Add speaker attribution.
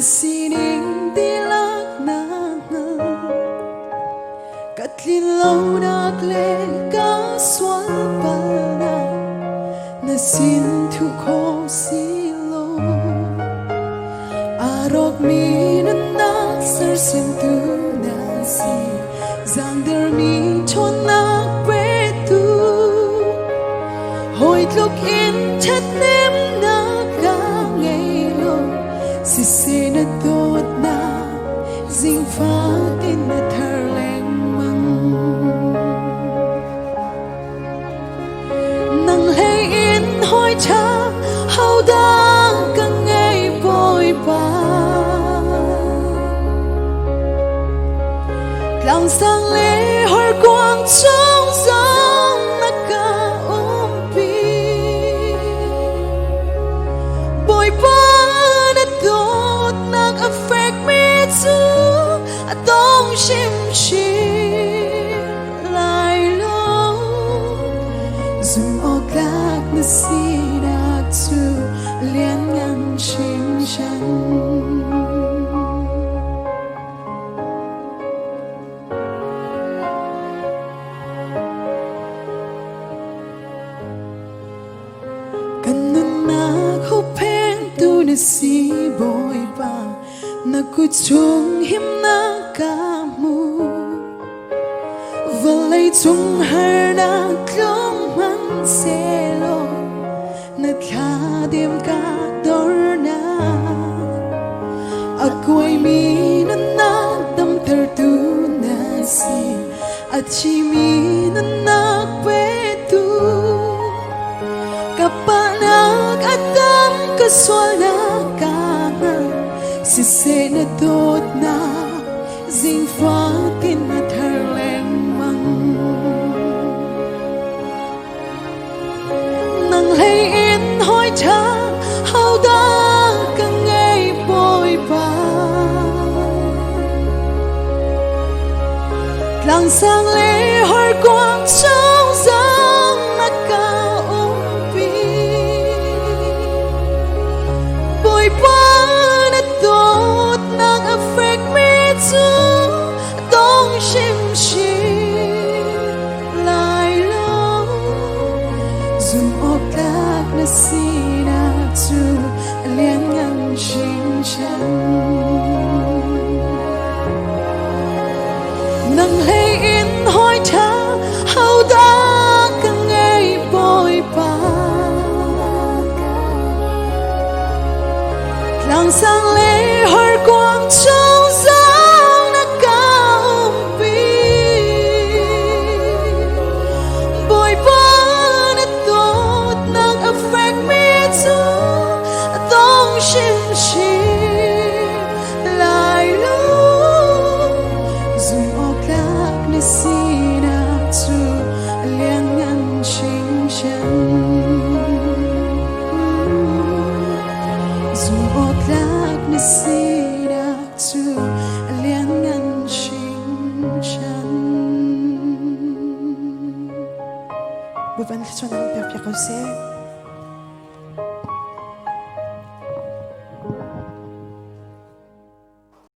Speaker 1: sining tilak na katlilaw na kaswal pala na sintu ko silo arok minanak sersentu nasi zangder mi chonak pretu hoit lok in chat nem na si sina tot na zing pha tin na thar leng mang nang hay in hoi cha hau da kang ngay bồi ba lòng sang lễ hồi quang trong giông na ka pi bồi ba affect me too. I don't shim lai lo zoom o gak na sida tu lian ngang shim shan kanun na ko pen tu na si boy ba nakutung him na kamu valay tung har na klong man selo nagkadim ka dorna ako'y minanagdam tertuna si at si minanagpetu kapanag atam kaswal na si sena tot na zing pha tin na thar leng mang nang hay in hoi cha hau da kang ngay bồi ba lang sang lễ hồi quang trong giông na ka pi bồi ba affect me too. Don't shim lai lo zoom o gak na sina tu lian ngang shim chan nang hay in hoi cha hau da kang ngay bồi ba lang sang lễ hồi quang trong giông na cao pi bồi ba na tốt nang affect me too don't shim lai lo zoom o gak na sina tu lian ngang shim chan zoom o gak na sina tu lian ngang shim chan buwan ka chon ang pya ko se